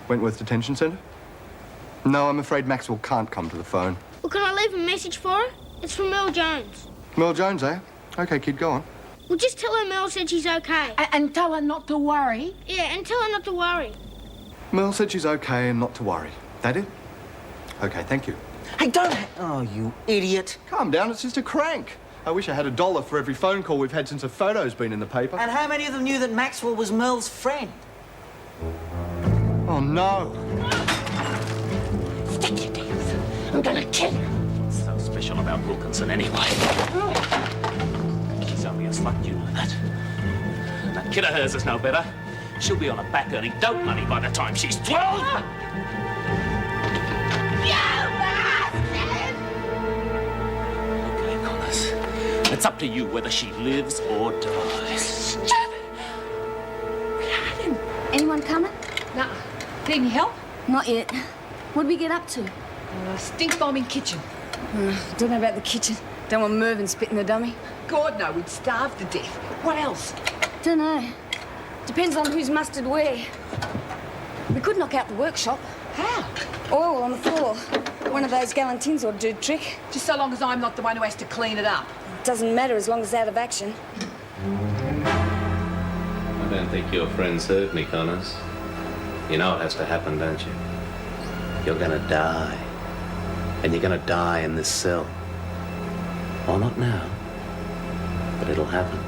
Wentworth Detention Centre? No, I'm afraid Maxwell can't come to the phone. Well, can I leave a message for her? It's from Mel Jones. Mel Jones, eh? OK, kid, go on. Well, just tell her Mel said she's OK. And tell her not to worry? Yeah, and tell her not to worry. Mel said she's OK and not to worry. That it? OK, thank you. Hey, don't... Oh, you idiot. Calm down, it's just a crank. I wish I had $1 for every phone call we've had since a photo's been in the paper. And how many of them knew that Maxwell was Merle's friend? Oh, no. Stick your teeth. I'm gonna kill you. What's so special about Wilkinson anyway? She's only a slut, you know that. And that kid of hers is no better. She'll be on her back earning dope money by the time she's 12. Okay, Connors. It's up to you whether she lives or dies. Anyone coming? Nah. Need any help? Not yet. What did we get up to? Stink bombing kitchen. Don't know about the kitchen. Don't want Mervyn spitting the dummy. God, no, we'd starve to death. What else? Don't know. Depends on who's mustard where. We could knock out the workshop. How? Oil on the floor. One of those galantines will do the trick. Just so long as I'm not the one who has to clean it up. Doesn't matter as long as it's out of action. I don't think your friends heard me, Connors. You know it has to happen, don't you? You're gonna die. And you're gonna die in this cell. Well, not now, but it'll happen.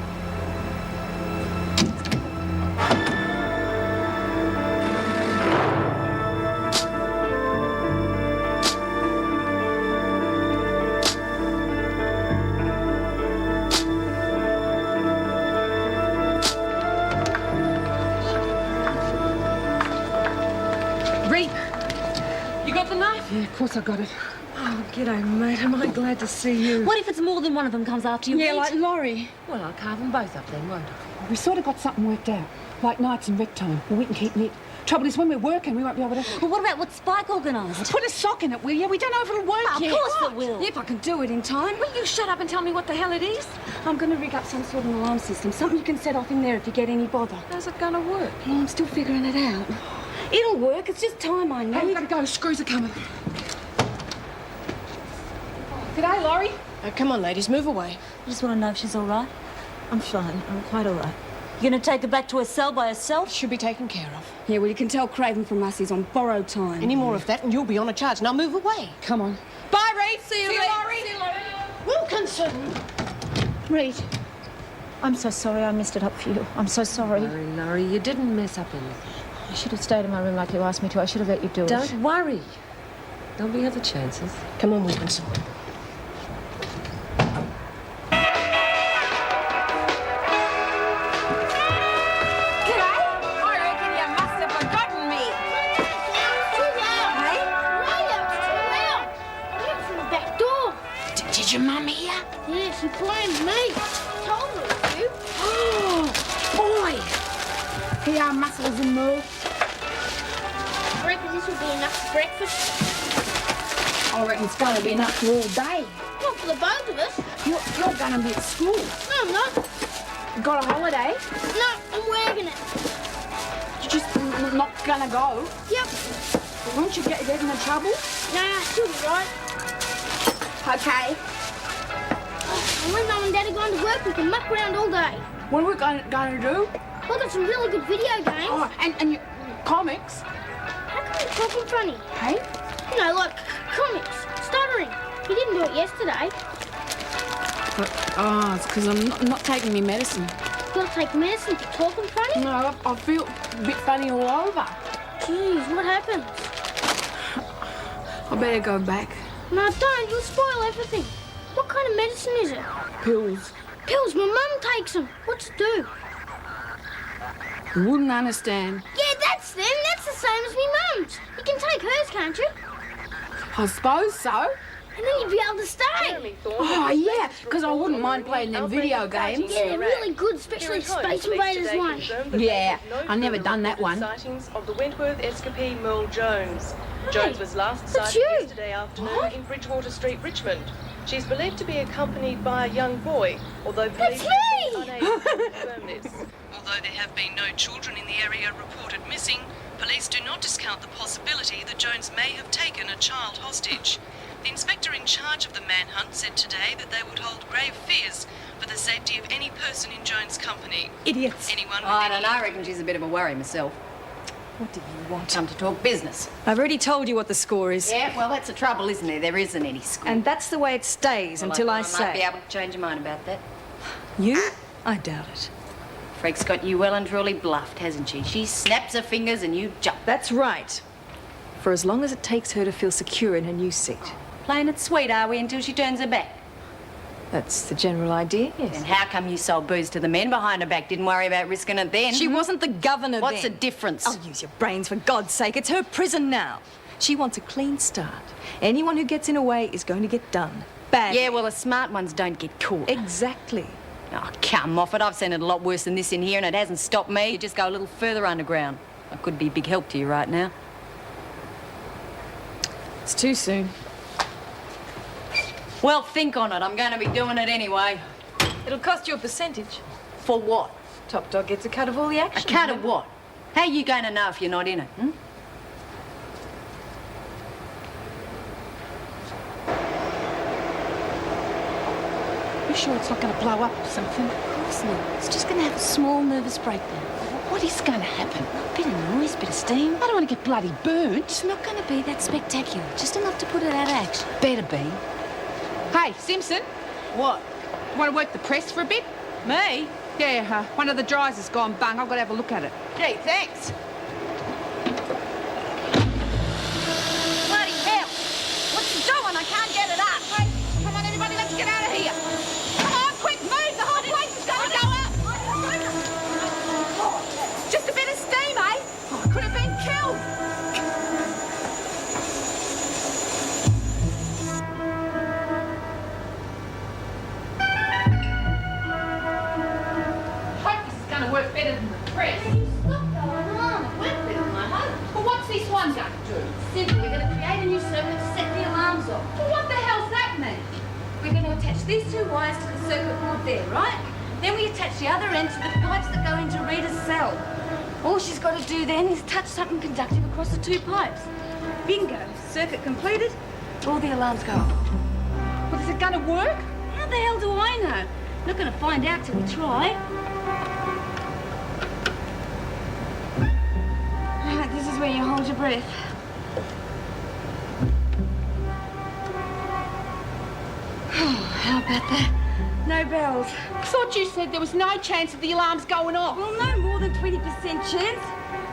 Of course I got it. Oh, g'day, mate. Am I glad to see you? What if it's more than one of them comes after you? Yeah, Pete? like Laurie. Well, I'll carve them both up then, won't I? We sort of got something worked out. Like nights and rec time, where we can keep lit. Trouble is, when we're working, we won't be able to... Well, what about what Spike organised? Put a sock in it, will you? We don't know if it'll work Of yet. course it will. If I can do it in time. Will you shut up and tell me what the hell it is? I'm going to rig up some sort of alarm system. Something you can set off in there if you get any bother. How's it gonna work? Well, I'm still figuring it out. It'll work. It's just time I need. Hey, we've got to go. Screws are coming. G'day, Laurie. Oh, come on, ladies, move away. I just want to know if she's all right. I'm fine. I'm quite all right. You're going to take her back to her cell by herself? She'll be taken care of. Yeah, well, you can tell Craven from us he's on borrowed time. Any more of that and you'll be on a charge. Now move away. Come on. Bye, Reed. See you, Laurie. See you, Laurie. Wilkinson. Reed, I'm so sorry I messed it up for you. I'm so sorry. Laurie, you didn't mess up anything. I should have stayed in my room like you asked me to. I should have let you do it. Don't worry. There'll be other chances. Come on, Wilkinson. Did your mum hear? Yeah, she blamed me. Told her a few. Oh, boy. Here are muscles and more. I reckon this will be enough for breakfast. I reckon it's going to be enough for all day. Not for the both of us. You're going to be at school. No, I'm not. You got a holiday? No, I'm wagging it. You're just not going to go? Yep. Won't you get in trouble? Nah, she'll be right. Okay. And when Mum and Dad are going to work, we can muck around all day. What are we going to do? We've got some really good video games. Oh, and your comics? How come you're talking funny? Hey? You know, like comics, stuttering. You didn't do it yesterday. It's because I'm not taking me medicine. You've got to take medicine for talking funny? No, I feel a bit funny all over. Jeez, what happened? I better go back. No, don't. You'll spoil everything. What kind of medicine is it? Pills. Pills. My mum takes them. What's it do? You wouldn't understand. Yeah, that's them. That's the same as me mum's. You can take hers, can't you? I suppose so. And then you'd be able to stay. Oh, yeah, because I wouldn't mind playing them video games. Yeah, they're really good, especially Space Invaders one. Yeah, I've never done that one. Sightings of the Wentworth escapee Merle Jones. Hey, Jones was last that's sighted you. yesterday afternoon in Bridgewater Street, Richmond. She's believed to be accompanied by a young boy, although police That's have me! been unable to confirm this. Although there have been no children in the area reported missing, Police do not discount the possibility that Jones may have taken a child hostage. The inspector in charge of the manhunt said today that they would hold grave fears for the safety of any person in Jones' company. Idiots. Anyone with I don't know. any... I reckon she's a bit of a worry myself. What do you want? Come to talk business. I've already told you what the score is. Yeah, well, that's the trouble, isn't there? There isn't any score. And that's the way it stays until I might be say. able to change your mind about that. You? I doubt it. Freak's got you well and truly bluffed, hasn't she? She snaps her fingers and you jump. That's right. For as long as it takes her to feel secure in her new seat. Playing it sweet, are we, until she turns her back? That's the general idea, yes. And how come you sold booze to the men behind her back? Didn't worry about risking it then? She wasn't the governor What's then. the difference? Oh, use your brains, for God's sake. It's her prison now. She wants a clean start. Anyone who gets in her way is going to get done. Badly. Yeah, well, the smart ones don't get caught. Exactly. Oh, come off it. I've seen it a lot worse than this in here, and it hasn't stopped me. You just go a little further underground. I could be a big help to you right now. It's too soon. Well, think on it. I'm going to be doing it anyway. It'll cost you a percentage. For what? Top dog gets a cut of all the A action. cut of what? How are you going to know if you're not in it, hmm? You sure it's not going to blow up or something? Of course not. It's just going to have a small nervous breakdown. What is going to happen? A bit of noise, bit of steam. I don't want to get bloody burnt. It's not going to be that spectacular. Just enough to put it out of action. Better be. Hey, Simpson, What? want to work the press for a bit? Me? Yeah, one of the dryers has gone bung. I've got to have a look at it. Gee, thanks. Bloody hell! What's it doing? I can't get it up. Hey, come on, everybody, let's get out of here. Come on, quick, move. The whole place is going to go up. Just a bit of steam, eh? Could have been killed. Hope this is going to work better than the press. Stop going on. It worked better than I hoped. Well, what's this one going to do? Simple. We're going to create a new circuit to set the alarms off. Well, what the hell's that mean? We're going to attach these two wires to the circuit board there, right? Then we attach the other end to the pipes that go into Rita's cell. All she's got to do then is touch something conductive across the two pipes. Bingo. Circuit completed. All the alarms go off. Well, is it going to work? How the hell do I know? Not going to find out till we try. Right, this is where you hold your breath. How about that? No bells. I thought you said there was no chance of the alarms going off. Well, no more than 20% chance.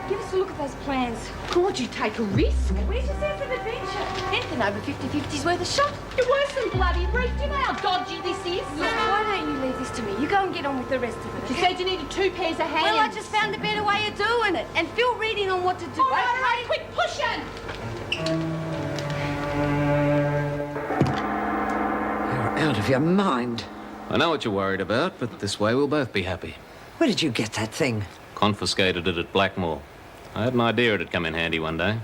Give us a look at those plans. Could you take a risk? Where's your sense of adventure? Anything over 50-50's worth a shot. You're worse than bloody Reef. Do you know how dodgy this is? Look, why don't you leave this to me? You go and get on with the rest of it. You okay? said you needed 2 pairs of hands. Well, I just found a better way of doing it. And Phil reading on what to do. All right, quit pushing. You're out of your mind. I know what you're worried about, but this way we'll both be happy. Where did you get that thing? Confiscated it at Blackmore. I had an idea it'd come in handy one day.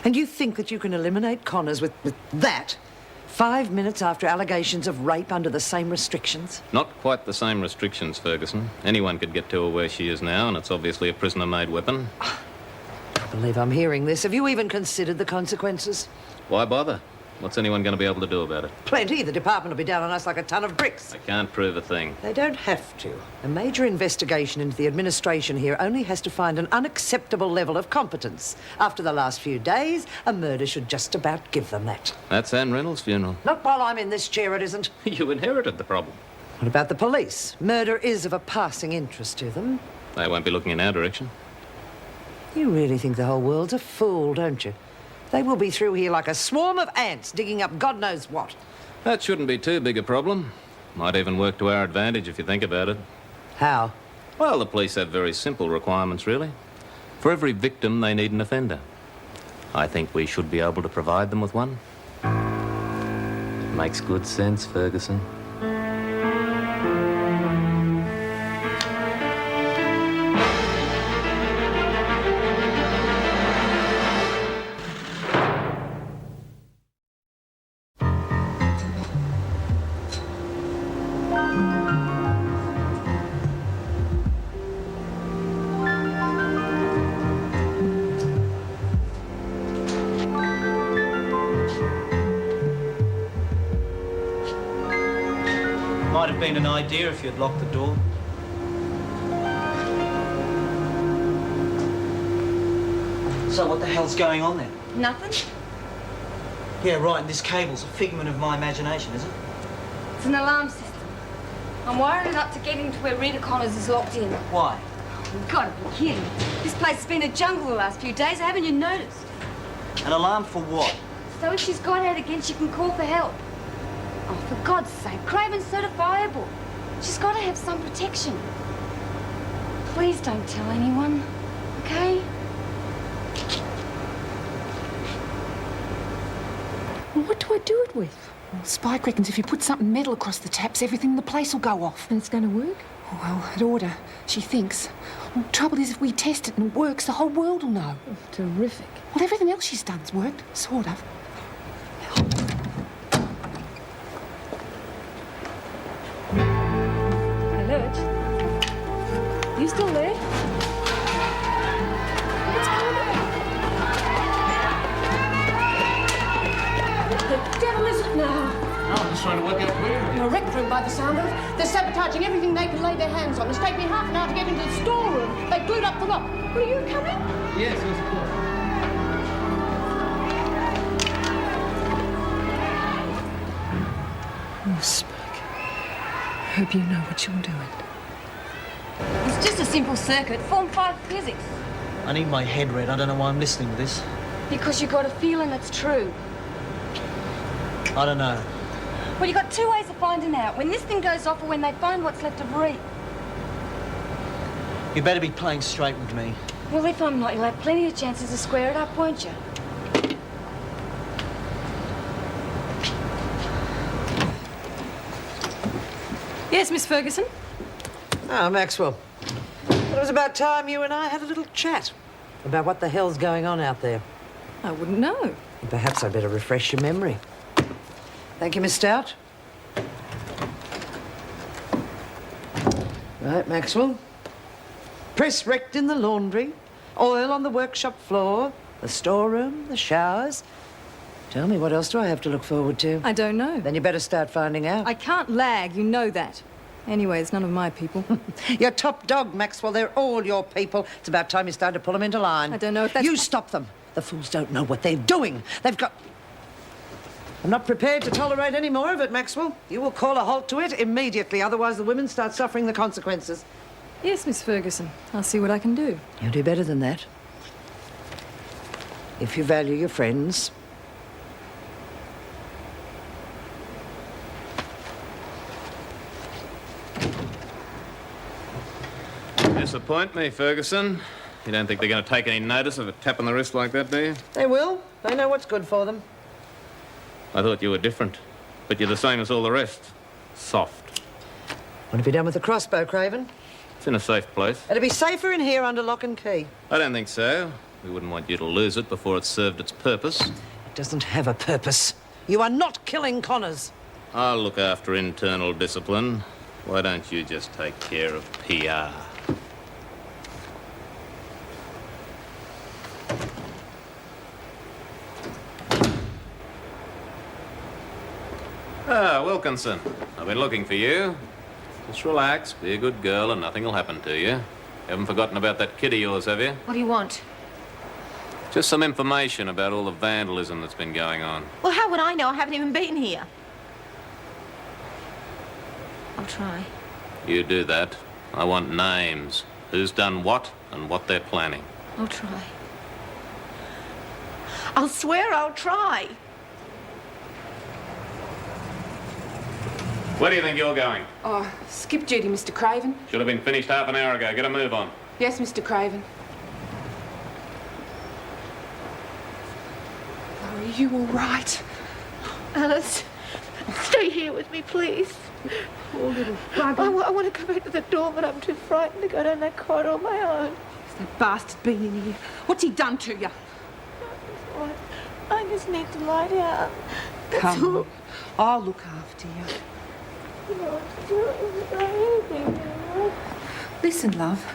And you think that you can eliminate Connors with that? 5 minutes after allegations of rape under the same restrictions? Not quite the same restrictions, Ferguson. Anyone could get to her where she is now, and it's obviously a prisoner-made weapon. I believe I'm hearing this. Have you even considered the consequences? Why bother? What's anyone going to be able to do about it? Plenty. The department will be down on us like a ton of bricks. I can't prove a thing. They don't have to. A major investigation into the administration here only has to find an unacceptable level of competence. After the last few days, a murder should just about give them that. That's Anne Reynolds' funeral. Not while I'm in this chair, it isn't. You inherited the problem. What about the police? Murder is of a passing interest to them. They won't be looking in our direction. You really think the whole world's a fool, don't you? They will be through here like a swarm of ants digging up God knows what. That shouldn't be too big a problem. Might even work to our advantage if you think about it. How? Well, the police have very simple requirements, really. For every victim, they need an offender. I think we should be able to provide them with one. Makes good sense, Ferguson. been an idea if you'd locked the door. So what the hell's going on then? Nothing. Yeah, right, and this cable's a figment of my imagination, is it? It's an alarm system. I'm wiring it up to get into where Rita Connors is locked in. Why? You've got to be kidding. This place has been a jungle the last few days, haven't you noticed? An alarm for what? So if she's gone out again, she can call for help. Oh, for God's sake, Craven's certifiable. She's got to have some protection. Please don't tell anyone, okay? Well, what do I do it with? Well, Spike reckons if you put something metal across the taps, everything in the place will go off. And it's going to work? Oh, well, it oughta, she thinks. Well, the trouble is, if we test it and it works, the whole world will know. Oh, terrific. Well, everything else she's done's worked, sort of. Alert. You still there? What's going on? The devil is it now? I'm just trying to work out where. In a rec room by the sound of it. They're sabotaging everything they can lay their hands on. It's taken me half an hour to get into the storeroom. They glued up the lock. Well, are you coming? Yes, of course. Oh, Spike. Hope you know what you're doing. It's just a simple circuit, Form 5 physics. I need my head read. I don't know why I'm listening to this. Because you got a feeling it's true. I don't know. Well, you got two ways of finding out. When this thing goes off or when they find what's left of Reed. You better be playing straight with me. Well, if I'm not, you'll have plenty of chances to square it up, won't you? Yes, Miss Ferguson? Ah, Maxwell. It was about time you and I had a little chat about what the hell's going on out there. I wouldn't know. Perhaps I'd better refresh your memory. Thank you, Miss Stout. Right, Maxwell. Press wrecked in the laundry, oil on the workshop floor, the storeroom, the showers. Tell me, what else do I have to look forward to? I don't know. Then you better start finding out. I can't lag, you know that. Anyway, it's none of my people. You're top dog, Maxwell. They're all your people. It's about time you started to pull them into line. I don't know if that's... You stop them. The fools don't know what they're doing. They've got... I'm not prepared to tolerate any more of it, Maxwell. You will call a halt to it immediately, otherwise the women start suffering the consequences. Yes, Miss Ferguson. I'll see what I can do. You'll do better than that. If you value your friends. Disappoint me, Ferguson. You don't think they're going to take any notice of a tap on the wrist like that, do you? They will. They know what's good for them. I thought you were different, but you're the same as all the rest. Soft. What have you done with the crossbow, Craven? It's in a safe place. It'll be safer in here under lock and key. I don't think so. We wouldn't want you to lose it before it's served its purpose. It doesn't have a purpose. You are not killing Connors. I'll look after internal discipline. Why don't you just take care of PR? Ah, Wilkinson. I've been looking for you. Just relax, be a good girl, and nothing will happen to you. You haven't forgotten about that kid of yours, have you? What do you want? Just some information about all the vandalism that's been going on. Well, how would I know? I haven't even been here. I'll try. You do that. I want names. Who's done what and what they're planning. I'll try. I'll swear I'll try. Where do you think you're going? Oh, skip duty, Mr. Craven. Should have been finished half an hour ago. Get a move on. Yes, Mr. Craven. Are you all right? Alice, stay here with me, please. Poor little bugger. I want to go back to the door, but I'm too frightened to go down that corridor on my own. Has that bastard been in here? What's he done to you? I just need to lie down. That's Come all. on. I'll look after you. Listen, love.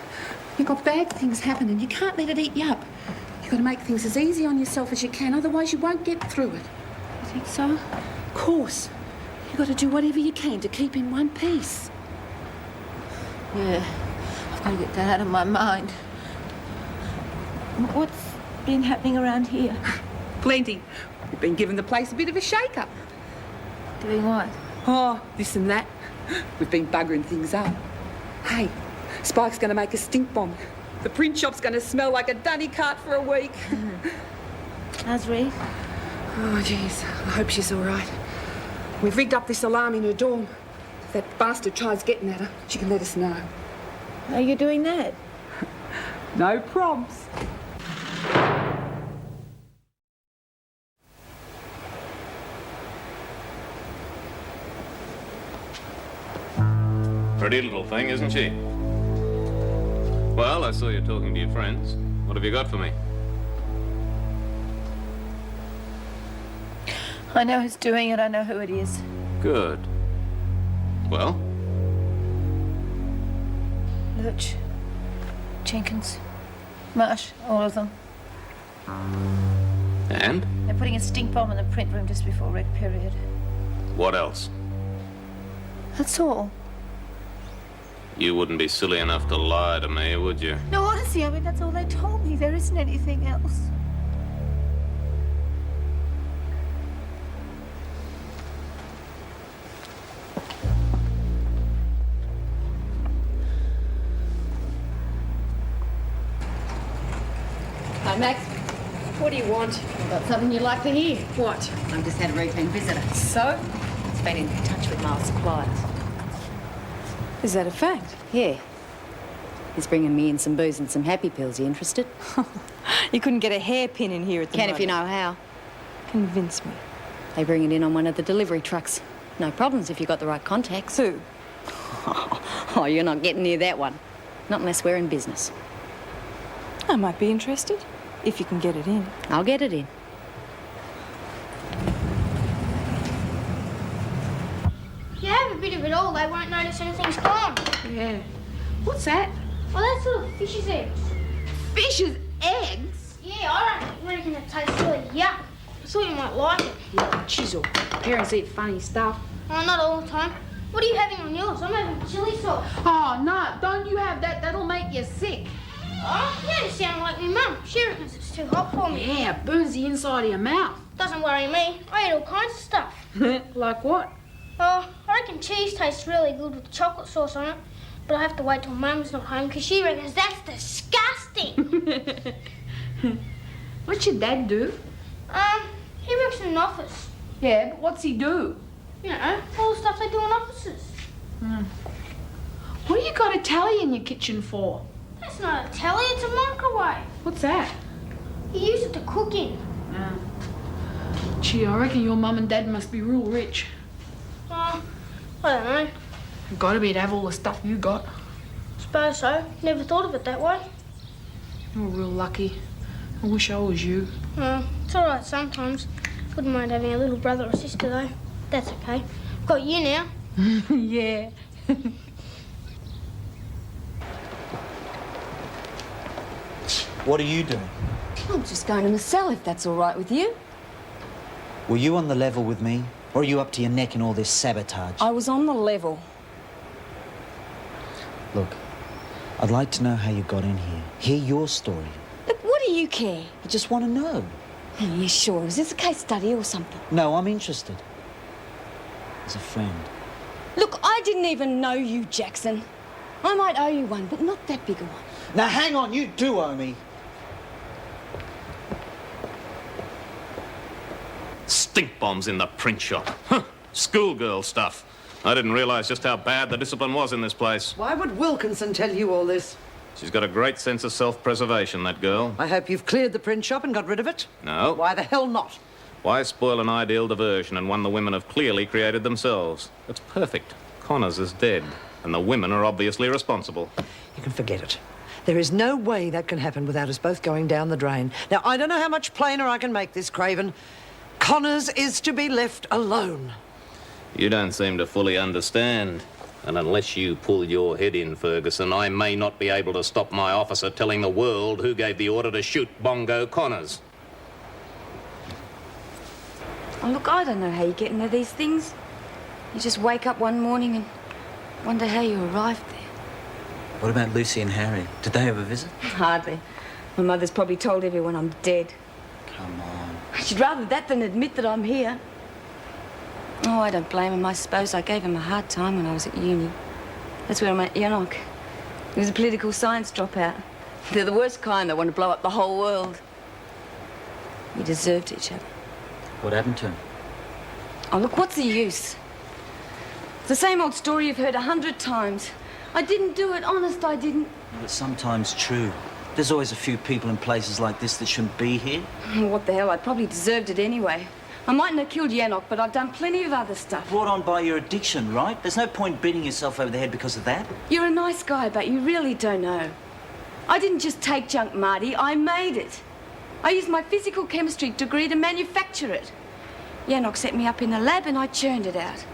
You've got bad things happening. You can't let it eat you up. You've got to make things as easy on yourself as you can, otherwise you won't get through it. You think so? Of course. You've got to do whatever you can to keep in one piece. Yeah, I've got to get that out of my mind. What's been happening around here? Plenty. We've been giving the place a bit of a shake-up. Doing what? Oh, this and that. We've been buggering things up. Hey, Spike's going to make a stink bomb. The print shop's going to smell like a dunny cart for a week. How's Reed? Oh, jeez. I hope she's all right. We've rigged up this alarm in her dorm. If that bastard tries getting at her, she can let us know. Are you doing that? No probs. Pretty little thing, isn't she? Well, I saw you talking to your friends. What have you got for me? I know who's doing it. I know who it is. Good. Well? Lurch, Jenkins, Marsh, all of them. And? They're putting a stink bomb in the print room just before rec period. What else? That's all. You wouldn't be silly enough to lie to me, would you? No, honestly, I mean, that's all they told me. There isn't anything else. Hi, Max. What do you want? I've got something you'd like to hear. What? I've just had a routine visitor. So? It's been in touch with my suppliers. Is that a fact? Yeah. He's bringing me in some booze and some happy pills. You interested? You couldn't get a hairpin in here at the Can moment. if you know how. Convince me. They bring it in on one of the delivery trucks. No problems if you got the right contacts. Who? Oh, you're not getting near that one. Not unless we're in business. I might be interested, if you can get it in. I'll get it in. If you have a bit of it all, they won't notice anything's gone. Yeah. What's that? Well, that's little fish's eggs. Fish's eggs? Yeah, I don't reckon it tastes really yuck. I thought you might like it. Yeah, chisel. Parents eat funny stuff. Oh, not all the time. What are you having on yours? I'm having chili sauce. Oh, no, don't you have that. That'll make you sick. Oh, yeah, you sound like my mum. She reckons it's too hot for me. Yeah, it burns the inside of your mouth. Doesn't worry me. I eat all kinds of stuff. Like what? Oh, I reckon cheese tastes really good with chocolate sauce on it. But I have to wait till Mum's not home because she reckons that's disgusting. What's your dad do? He works in an office. Yeah, but what's he do? You know, all the stuff they do in offices. What do you got a telly in your kitchen for? That's not a telly, it's a microwave. What's that? You use it to cook in. Gee, I reckon your mum and dad must be real rich. I don't know. Gotta be to have all the stuff you got. Suppose so. Never thought of it that way. You're real lucky. I wish I was you. It's all right sometimes. Wouldn't mind having a little brother or sister, though. That's okay. Got you now. Yeah. What are you doing? I'm just going to the cell, if that's all right with you. Were you on the level with me? Or are you up to your neck in all this sabotage? I was on the level. Look, I'd like to know how you got in here. Hear your story. Look, what do you care? I just want to know. Are you sure? Is this a case study or something? No, I'm interested. As a friend. Look, I didn't even know you, Jackson. I might owe you one, but not that big a one. Now, hang on, you do owe me. Stink bombs in the print shop. Huh. Schoolgirl stuff. I didn't realize just how bad the discipline was in this place. Why would Wilkinson tell you all this? She's got a great sense of self-preservation, that girl. I hope you've cleared the print shop and got rid of it. No. Why the hell not? Why spoil an ideal diversion and one the women have clearly created themselves? It's perfect. Connors is dead, and the women are obviously responsible. You can forget it. There is no way that can happen without us both going down the drain. Now, I don't know how much plainer I can make this, Craven. Connors is to be left alone. You don't seem to fully understand. And unless you pull your head in, Ferguson, I may not be able to stop my officer telling the world who gave the order to shoot Bongo Connors. Oh, look, I don't know how you get into these things. You just wake up one morning and wonder how you arrived there. What about Lucy and Harry? Did they ever visit? Hardly. My mother's probably told everyone I'm dead. Come on. She'd rather that than admit that I'm here. Oh, I don't blame him. I suppose I gave him a hard time when I was at uni. That's where I met Enoch. He was a political science dropout. They're the worst kind that want to blow up the whole world. We deserved each other. What happened to him? Oh, look, what's the use? It's the same old story you've heard 100 times. I didn't do it, honest, I didn't. Well, it's sometimes true. There's always a few people in places like this that shouldn't be here. What the hell, I probably deserved it anyway. I mightn't have killed Enoch, but I've done plenty of other stuff. Brought on by your addiction, right? There's no point beating yourself over the head because of that. You're a nice guy, but you really don't know. I didn't just take junk, Marty, I made it. I used my physical chemistry degree to manufacture it. Enoch set me up in a lab and I churned it out.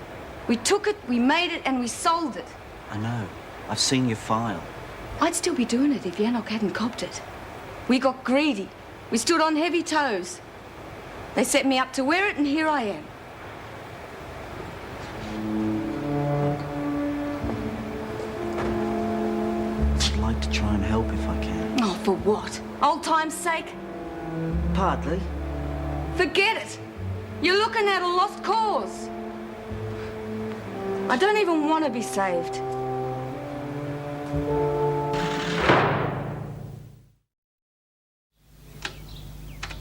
We took it, we made it, and we sold it. I know. I've seen your file. I'd still be doing it if Enoch hadn't copped it. We got greedy. We stood on heavy toes. They set me up to wear it, and here I am. I'd like to try and help if I can. Oh, for what? Old time's sake? Partly. Forget it. You're looking at a lost cause. I don't even want to be saved.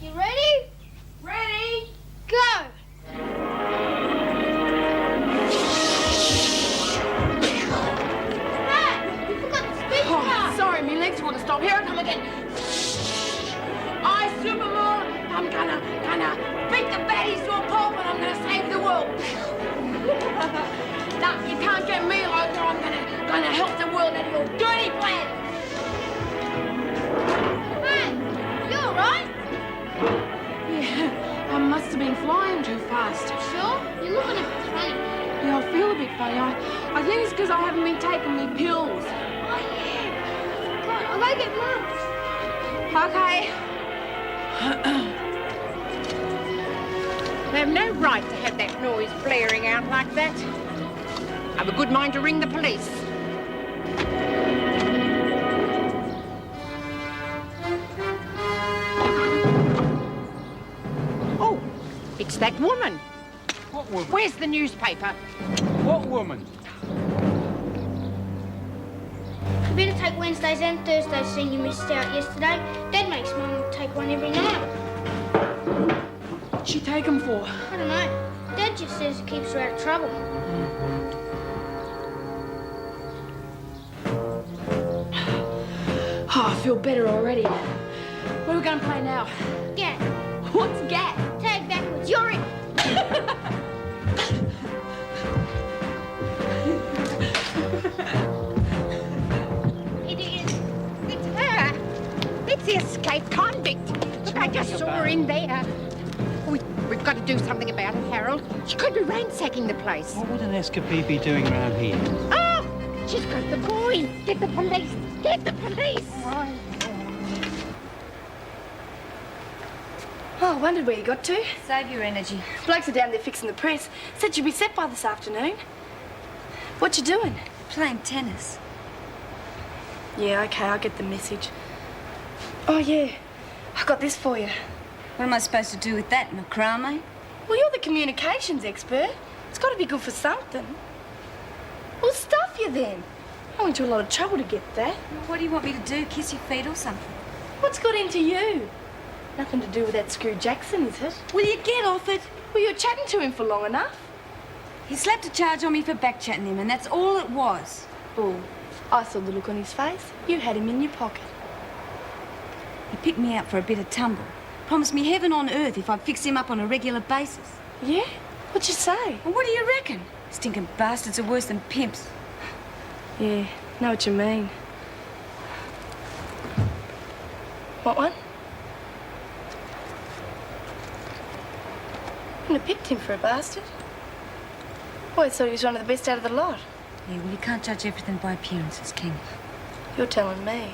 You ready? Ready. Go. Matt, you forgot the speed car. Sorry, my legs want to stop. Here I come again. I, Superman, I'm gonna beat the baddies to a pulp and I'm gonna save the world. Nah, you can't get me like I'm gonna help the world out of your dirty plan. Matt, you all right? Yeah, I must have been flying too fast. Sure? You're looking a bit funny. Yeah, I feel a bit funny. I think it's because I haven't been taking my pills. Oh, yeah. God, I'll go get Mum. Okay. They have no right to have that noise blaring out like that. I've a good mind to ring the police. Oh, it's that woman. What woman? Where's the newspaper? What woman? You better take Wednesdays and Thursdays seeing you missed out yesterday. Dad makes Mum take one every night. What'd she take them for? I don't know. Dad just says it keeps her out of trouble. Oh, I feel better already. What are we going to play now? Gat. What's gat? Tag backwards. You're it. It's her. It's the escaped convict. Look, I just saw her in there. We've got to do something about it, Harold. She could be ransacking the place. What would an escapee be doing around here? Oh, she's got the boy. Get the police. Get the police. Oh, I wondered where you got to. Save your energy. Blokes are down there fixing the press. Said you'd be set by this afternoon. What you doing? Playing tennis. Yeah, okay, I'll get the message. Oh, yeah. I got this for you. What am I supposed to do with that, macrame? Well, you're the communications expert. It's got to be good for something. Well, stuff you then. I went to a lot of trouble to get that. What do you want me to do? Kiss your feet or something? What's got into you? Nothing to do with that screw Jackson, is it? Will you get off it? Well, you're chatting to him for long enough. He slapped a charge on me for back-chatting him, and that's all it was. Bull. I saw the look on his face. You had him in your pocket. He picked me out for a bit of tumble. Promised me heaven on earth if I'd fix him up on a regular basis. Yeah? What'd you say? Well, what do you reckon? Stinking bastards are worse than pimps. Yeah, know what you mean. What one? Couldn't have picked him for a bastard. Well, I thought he was one of the best out of the lot. Yeah, well, you can't judge everything by appearances, can you? You're telling me.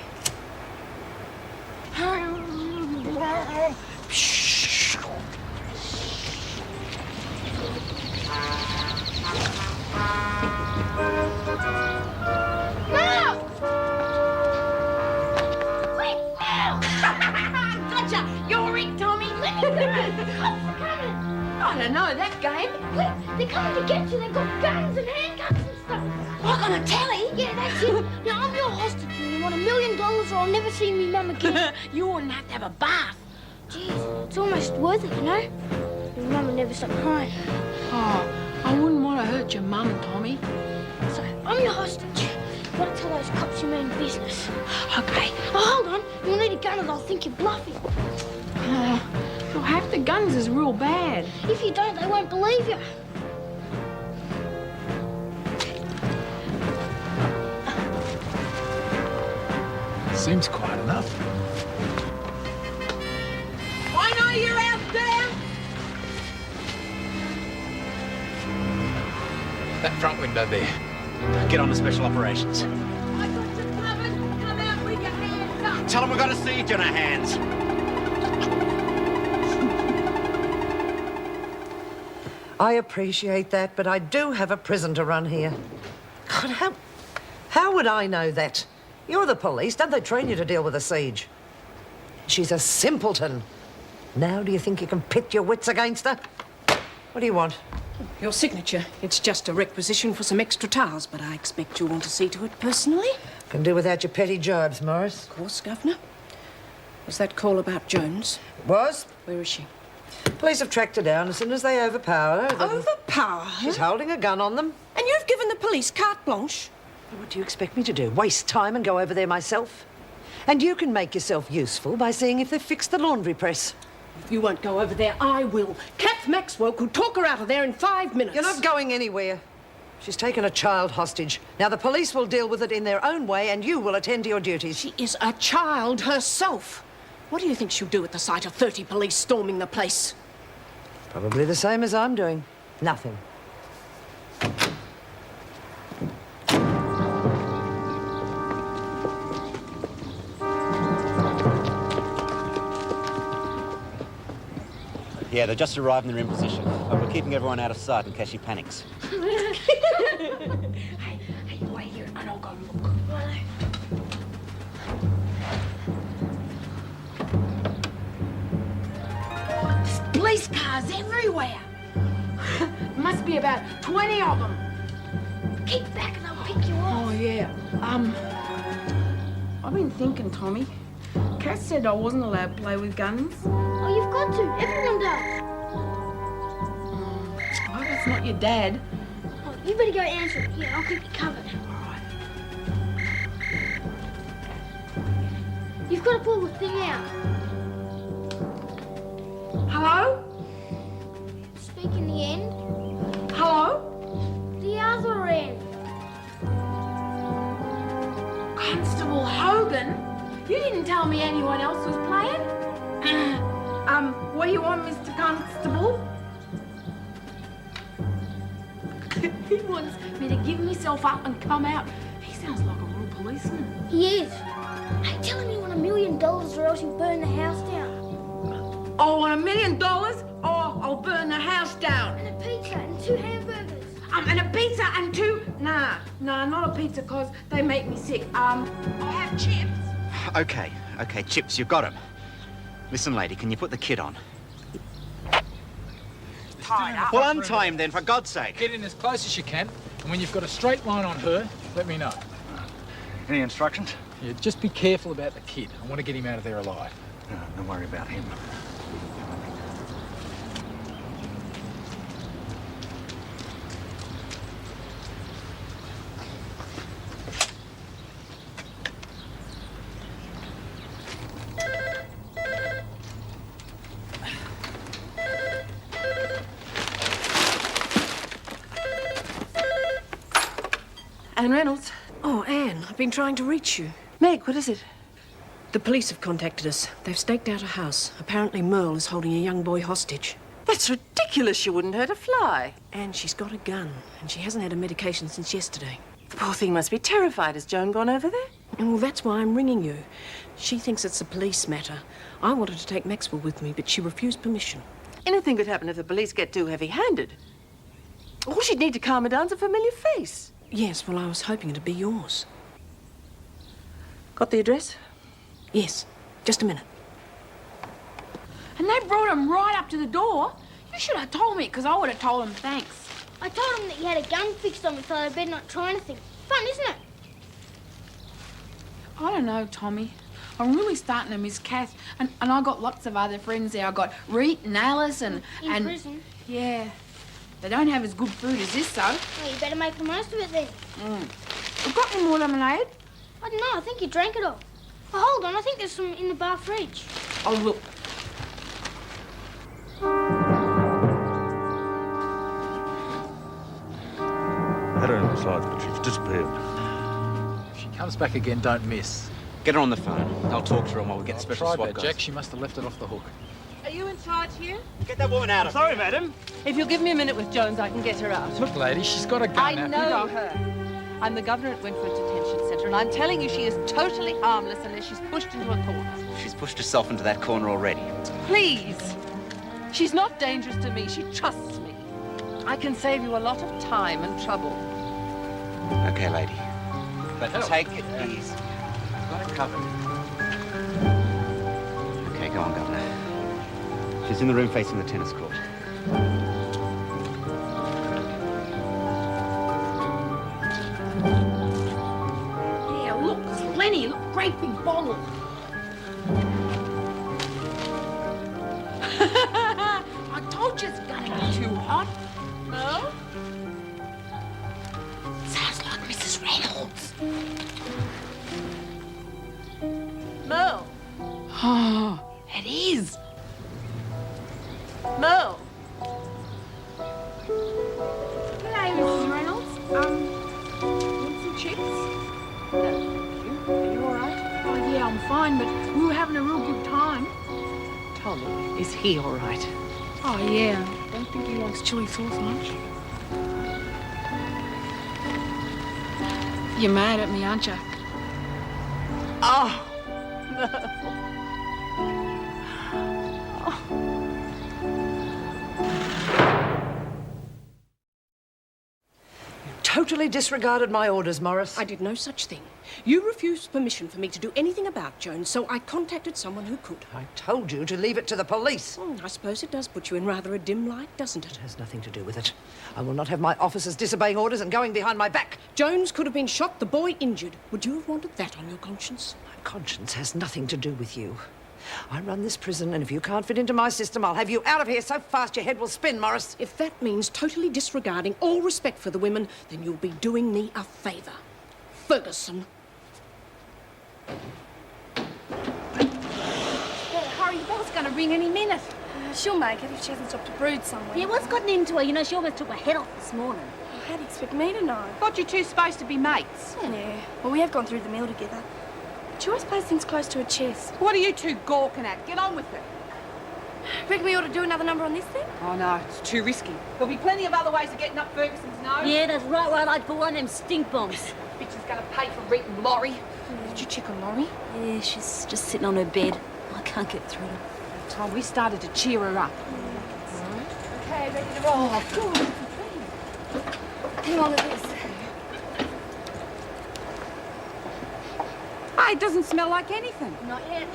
You're it, Tommy. Let me go. The cops are coming. I don't know that game. Quick, they're coming to get you. They've got guns and handcuffs and stuff. Like on a telly? Yeah, that's it. Now, I'm your hostage and you want $1 million or I'll never see me mum again. You wouldn't have to have a bath. Jeez, it's almost worth it, you know? Your mum will never stop crying. Oh, I wouldn't want to hurt your mum, Tommy. So, I'm your hostage. You've got to tell those cops you mean business. Okay. Oh, hold on. You'll need a gun or they'll think you're bluffing. Well, half the guns is real bad. If you don't, they won't believe you. Seems quite enough. I know you're out there. That front window there. Get on to special operations. I got you covered. Come out with your hands up. Tell them we've got a siege on our hands. I appreciate that, but I do have a prison to run here. God, how would I know that? You're the police. Don't they train you to deal with a siege? She's a simpleton. Now do you think you can pit your wits against her? What do you want? Your signature. It's just a requisition for some extra towels, but I expect you'll want to see to it personally. Can do without your petty jibes, Morris. Of course, Governor. Was that call about Jones? It was. Where is she? Police have tracked her down as soon as they overpower her. Overpower her? She's holding a gun on them. And you've given the police carte blanche? What do you expect me to do? Waste time and go over there myself? And you can make yourself useful by seeing if they've fixed the laundry press. If you won't go over there, I will. Kath Maxwell could talk her out of there in 5 minutes. You're not going anywhere. She's taken a child hostage. Now, the police will deal with it in their own way, and you will attend to your duties. She is a child herself. What do you think she'll do at the sight of 30 police storming the place? Probably the same as I'm doing. Nothing. Yeah, they just arrived and they're in position. But we're keeping everyone out of sight in case she panics. Hey, you wait here and I'll go look. There's police cars everywhere. Must be about 20 of them. Keep back and they'll pick you off. Oh, yeah. I've been thinking, Tommy. Kat said I wasn't allowed to play with guns. Oh, you've got to. Everyone does. I hope it's not your dad. Oh, you better go answer it. Yeah, I'll keep you covered. You've got to pull the thing out. Hello? Speak in the end. Hello? The other end. Constable Hogan? You didn't tell me anyone else was playing. What do you want, Mr. Constable? He wants me to give myself up and come out. He sounds like a real policeman. He is. Hey, tell him you want $1 million or else you'll burn the house down. I want $1 million or I'll burn the house down. And a pizza and 2 hamburgers. And a pizza and 2... Nah, not a pizza, cause they make me sick. I'll have chips. Okay, Chips, you've got him. Listen, lady, can you put the kid on? Tied up. Well, untie him then, for God's sake. Get in as close as you can, and when you've got a straight line on her, let me know. Any instructions? Yeah, just be careful about the kid. I want to get him out of there alive. No, don't worry about him. Anne Reynolds. Oh, Anne, I've been trying to reach you. Meg, what is it? The police have contacted us. They've staked out a house. Apparently Merle is holding a young boy hostage. That's ridiculous. She wouldn't hurt a fly. And she's got a gun, and she hasn't had a medication since yesterday. The poor thing must be terrified. Has Joan gone over there? Well, that's why I'm ringing you. She thinks it's a police matter. I wanted to take Maxwell with me, but she refused permission. Anything could happen if the police get too heavy-handed. All she'd need to calm her down's a familiar face. Yes, well, I was hoping it'd be yours. Got the address? Yes. Just a minute. And they brought him right up to the door. You should have told me, because I would have told him thanks. I told him that you had a gun fixed on me, so I better not try anything. Fun, isn't it? I don't know, Tommy. I'm really starting to miss Kath. And I got lots of other friends there. I got Reet and Alice and... In prison? Yeah. They don't have as good food as this, though. Well, you better make the most of it then. We've got any more lemonade? I don't know, I think you drank it all. Oh, hold on, I think there's some in the bar fridge. Oh, look. Had her in the sides, but she's disappeared. If she comes back again, don't miss. Get her on the phone. I'll talk to her while we get special Tried SWAT that, guys. Jack. She must have left it off the hook. Are you in charge here? Get that woman out of here. Sorry, madam. If you'll give me a minute with Jones, I can get her out. Look, lady, she's got a gun. I now. know her. I'm the governor at Wentworth Detention Centre, and I'm telling you she is totally harmless unless she's pushed into a corner. She's pushed herself into that corner already. Please. She's not dangerous to me. She trusts me. I can save you a lot of time and trouble. Okay, lady. But take it easy. Got it covered. Okay, go on, Governor. She's in the room facing the tennis court. Yeah, look, there's plenty. Look, great big bottle. I told you it's gonna get too hot. No? Sounds like Mrs. Reynolds. Mo. Oh, it is. Mo. G'day, Mrs. Reynolds. Want some chips? No, thank you. Are you all right? Oh, yeah, I'm fine, but we were having a real good time. Tommy, is he all right? Oh, yeah. Don't think he likes chili sauce much. You're mad at me, aren't you? Oh, no. Totally disregarded my orders, Morris. I did no such thing. You refused permission for me to do anything about Jones, so I contacted someone who could. I told you to leave it to the police. I suppose it does put you in rather a dim light, doesn't it? It has nothing to do with it. I will not have my officers disobeying orders and going behind my back. Jones could have been shot, the boy injured. Would you have wanted that on your conscience? My conscience has nothing to do with you. I run this prison, and if you can't fit into my system, I'll have you out of here so fast your head will spin, Morris. If that means totally disregarding all respect for the women, then you'll be doing me a favour. Ferguson. Hurry, the bell's going to ring any minute. She'll make it if she hasn't stopped to brood somewhere. Yeah, what's gotten into her? You know, she almost took her head off this morning. How do you expect me to know? Thought you two supposed to be mates. Yeah, well, we have gone through the meal together. She always plays things close to her chest. What are you two gawking at? Get on with it. Reckon we ought to do another number on this thing? Oh, no, it's too risky. There'll be plenty of other ways of getting up Ferguson's nose. Yeah, that's right. I'd put one of them stink bombs. Bitch is going to pay for Reeton Laurie. Did you check on Laurie? Yeah, she's just sitting on her bed. I can't get through to her. Tom, we started to cheer her up. Okay, ready to roll. Oh, good. Hang on to this. It doesn't smell like anything. Not yet.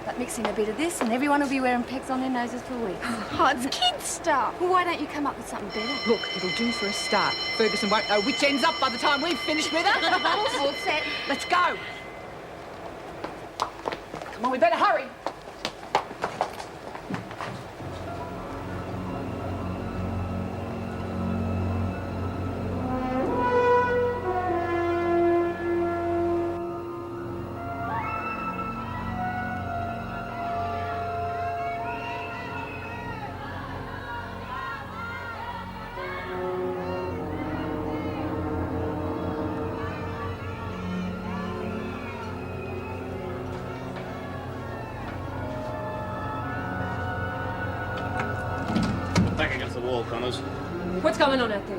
But mix in a bit of this and everyone will be wearing pegs on their noses for weeks. Oh, it's kid stuff. Well, why don't you come up with something better? Look, it'll do for a start. Ferguson won't know which end's up by the time we've finished with her. All set. Let's go. Come on, we better hurry. Back against the wall, Connors. What's going on out there?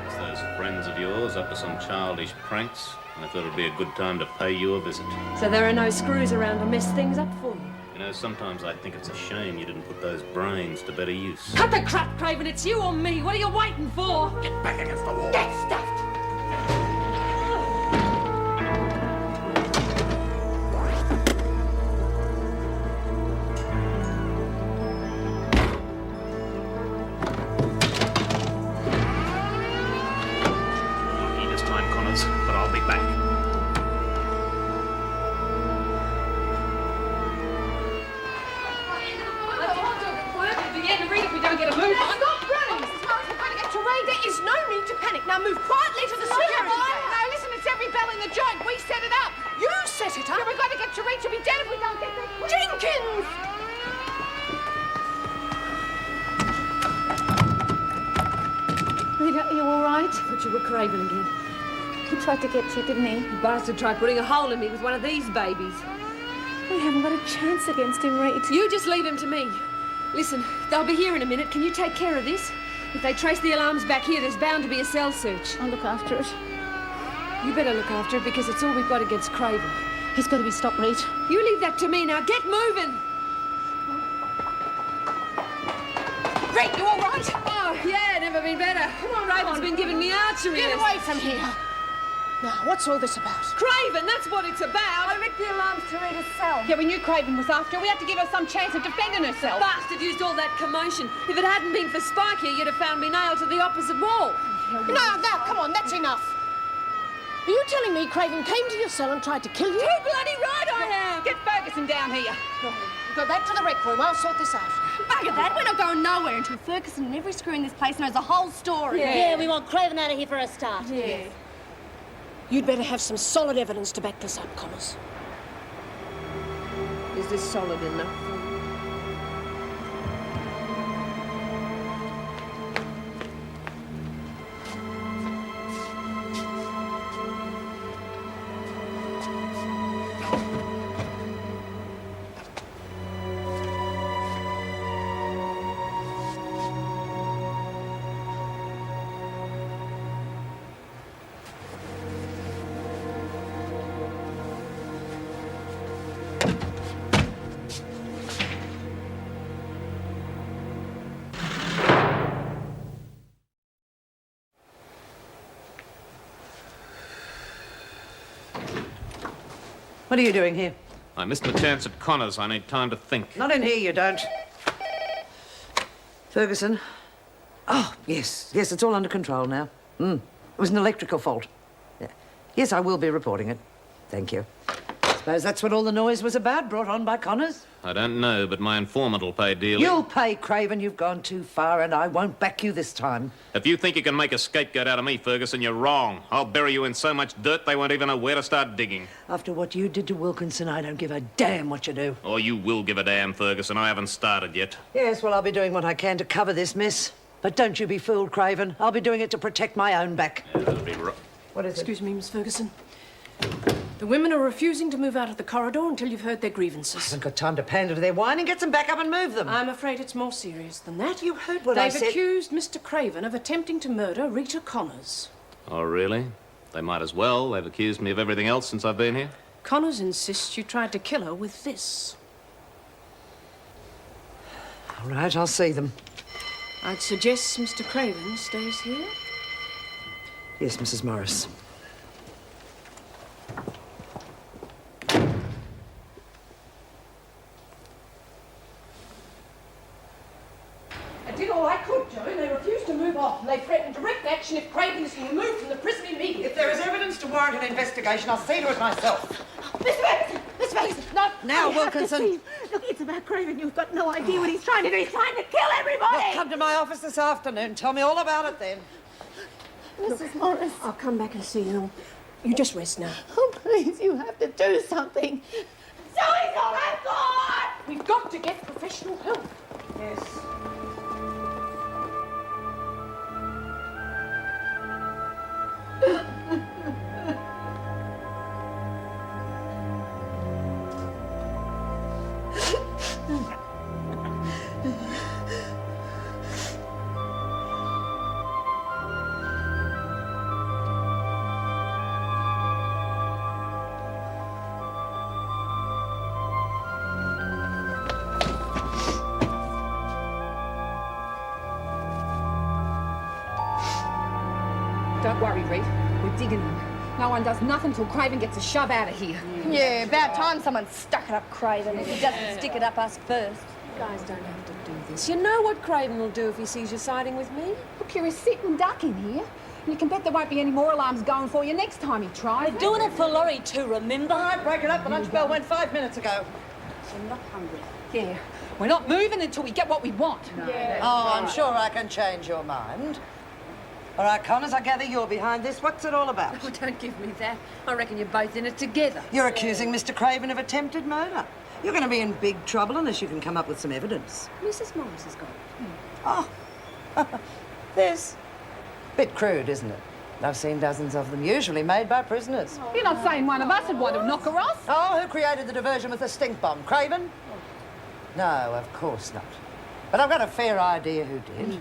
It's those friends of yours up to some childish pranks, and I thought it'd be a good time to pay you a visit. So there are no screws around to mess things up for you? You know, sometimes I think it's a shame you didn't put those brains to better use. Cut the crap, Craven. It's you or me. What are you waiting for? Get back against the wall. Get stuffed. Now move quietly to the security gate. No, listen, it's every bell in the joint. We set it up. You set it up? Yeah, we've got to get to Reach. We'll be dead if we don't get there. Jenkins! Rita, are you all right? I thought you were Craven again. He tried to get you, didn't he? The bastard tried putting a hole in me with one of these babies. We haven't got a chance against him, Rita. You just leave him to me. Listen, they'll be here in a minute. Can you take care of this? If they trace the alarms back here, there's bound to be a cell search. I'll look after it. You better look after it because it's all we've got against Craven. He's got to be stopped, Rita. You leave that to me now. Get moving! Rita, you all right? Oh, yeah, never been better. Come on, Craven's been giving me archery Get lessons. away from here. Now, what's all this about? Craven, that's what it's about. I rigged the alarms to Rita's cell. Yeah, we knew Craven was after her. We had to give her some chance of defending herself. The bastard used all that commotion. If it hadn't been for Spike here, you'd have found me nailed to the opposite wall. No, come on, that's enough. Are you telling me Craven came to your cell and tried to kill you? Too bloody right I am. Get Ferguson down here. Go back to the rec room. I'll sort this out. Bugger that. We're not going nowhere until Ferguson and every screw in this place knows the whole story. Yeah, we want Craven out of here for a start. Yeah. You'd better have some solid evidence to back this up, Connors. Is this solid enough? What are you doing here? I missed my chance at Connors. I need time to think. Not in here, you don't. Ferguson. Oh, yes, it's all under control now. It was an electrical fault. Yeah. Yes, I will be reporting it. Thank you. Suppose that's what all the noise was about, brought on by Connors? I don't know, but my informant will pay dearly. You'll pay, Craven. You've gone too far, and I won't back you this time. If you think you can make a scapegoat out of me, Ferguson, you're wrong. I'll bury you in so much dirt they won't even know where to start digging. After what you did to Wilkinson, I don't give a damn what you do. Oh, you will give a damn, Ferguson. I haven't started yet. Yes, well, I'll be doing what I can to cover this mess. But don't you be fooled, Craven. I'll be doing it to protect my own back. Yeah, that'll be right. What is it? Excuse me, Miss Ferguson. The women are refusing to move out of the corridor until you've heard their grievances. I haven't got time to pander to their whining. Get them back up and move them. I'm afraid it's more serious than that. You heard what I said. They've accused Mr. Craven of attempting to murder Rita Connors. Oh, really? They might as well. They've accused me of everything else since I've been here. Connors insists you tried to kill her with this. All right, I'll see them. I'd suggest Mr. Craven stays here. Yes, Mrs. Morris. I did all I could, Joe, and they refused to move off. And they threatened direct action if Craven is removed from the prison immediately. If there is evidence to warrant an investigation, I'll see to it myself. Miss Ferguson, no. Now, I have to Wilkinson. see. Look, it's about Craven. You've got no idea what he's trying to do. He's trying to kill everybody. Well, come to my office this afternoon. Tell me all about it then. Mrs. Morris. I'll come back and see you. You just rest now. Oh, please, you have to do something. Zoe's all I've got! We've got to get professional help. Yes. Don't worry, Reed. We're digging in. No one does nothing till Craven gets a shove out of here. Yeah, about time someone stuck it up Craven. If he doesn't stick it up us first. You guys don't have to do this. You know what Craven will do if he sees you siding with me? Look, you're a sitting duck in here. And you can bet there won't be any more alarms going for you next time he tries. They're doing it for Laurie too, remember? All right, break it up. The lunch bell went 5 minutes ago. So I'm not hungry. Yeah, we're not moving until we get what we want. Oh, I'm sure I can change your mind. All right, Connors, I gather you're behind this. What's it all about? Oh, don't give me that. I reckon you're both in it together. You're accusing Mr. Craven of attempted murder. You're going to be in big trouble unless you can come up with some evidence. Mrs. Morris has got it. Oh, this. Bit crude, isn't it? I've seen dozens of them, usually made by prisoners. You're not saying one of us would want to knock her off? Oh, who created the diversion with the stink bomb? Craven? No, of course not. But I've got a fair idea who did.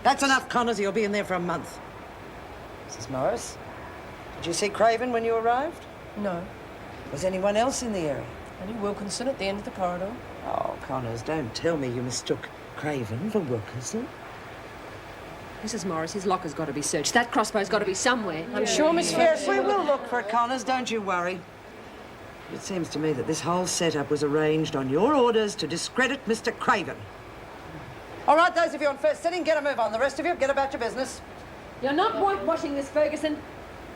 That's enough, Connors. You'll be in there for a month. Mrs. Morris, did you see Craven when you arrived? No. Was anyone else in the area? Only Wilkinson at the end of the corridor. Oh, Connors, don't tell me you mistook Craven for Wilkinson. Mrs. Morris, his locker's got to be searched. That crossbow's got to be somewhere. I'm sure Miss Yes, we will look for it, Connors. Don't you worry. It seems to me that this whole setup was arranged on your orders to discredit Mr. Craven. All right, those of you on first sitting, get a move on. The rest of you, get about your business. You're not whitewashing this, Ferguson.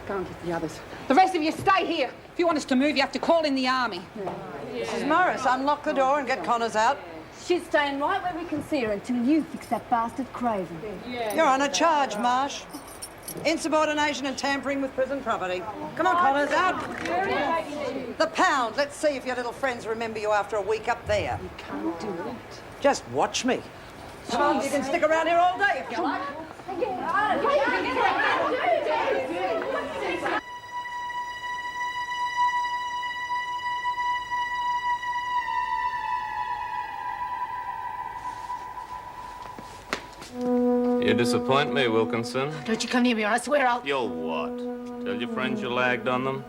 Go and get the others. The rest of you stay here. If you want us to move, you have to call in the army. Mrs. Morris, unlock the door and get Connors out. She's staying right where we can see her until you fix that bastard Craven. You're on a charge, Marsh. Insubordination and tampering with prison property. Come on, Connors, out. The pound. Let's see if your little friends remember you after a week up there. You can't do it. Just watch me. Come on, you can stick around here all day if you like. You disappoint me, Wilkinson. Don't you come near me or I swear I'll... You'll what? Tell your friends you lagged on them?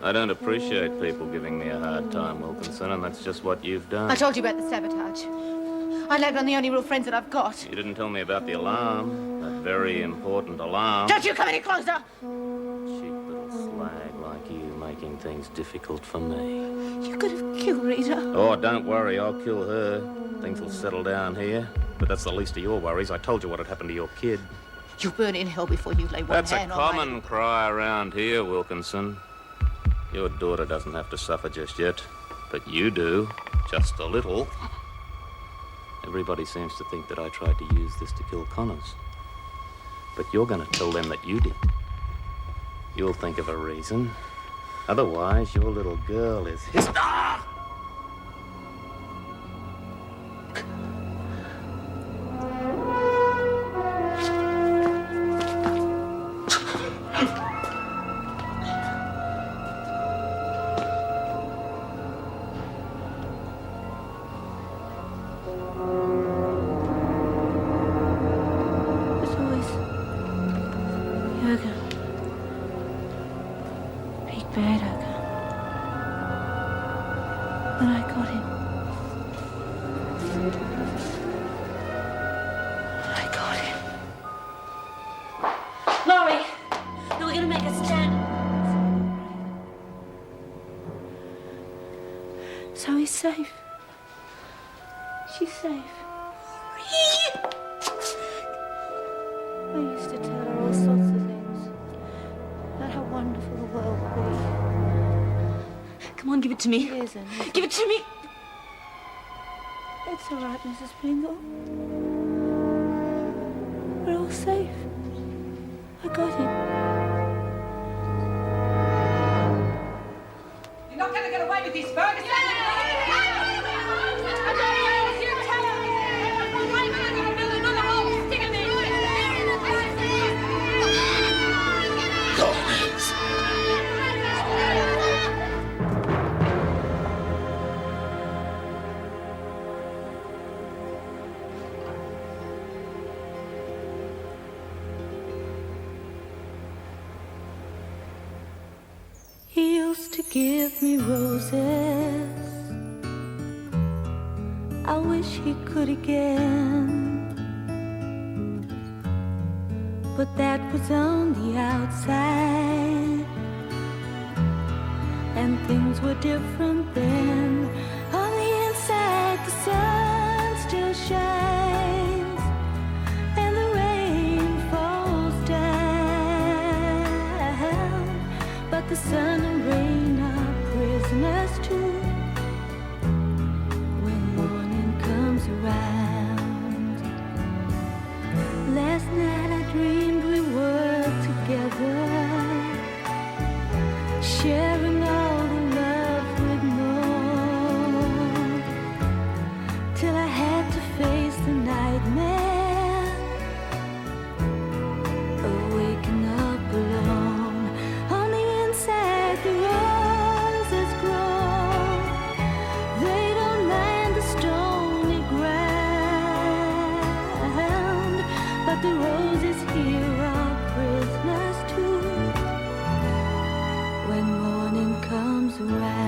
I don't appreciate people giving me a hard time, Wilkinson, and that's just what you've done. I told you about the sabotage. I lagged on the only real friends that I've got. You didn't tell me about the alarm. That very important alarm. Don't you come any closer! Cheap little slag like you making things difficult for me. You could have killed Rita. Oh, don't worry, I'll kill her. Things will settle down here. But that's the least of your worries. I told you what had happened to your kid. You'll burn in hell before you lay one That's a hand on my... common cry around here, Wilkinson. Your daughter doesn't have to suffer just yet, but you do, just a little. Everybody seems to think that I tried to use this to kill Connors. But you're going to tell them that you did. You'll think of a reason. Otherwise, your little girl is his... Ah! So he's safe. She's safe. I used to tell her all sorts of things about how wonderful the world would be. Come on, give it to me. It isn't. Give it to me. It's all right, Mrs. Pringle. We're all safe. I got him. You're not going to get away with this, Ferguson! He used to give me roses. I wish he could again. But that was on the outside, and things were different then. On the inside, the sun still shines, and the rain falls down. But the sun and rain are prisoners too when morning comes around. Last night I dreamed here are prisoners too. When morning comes around.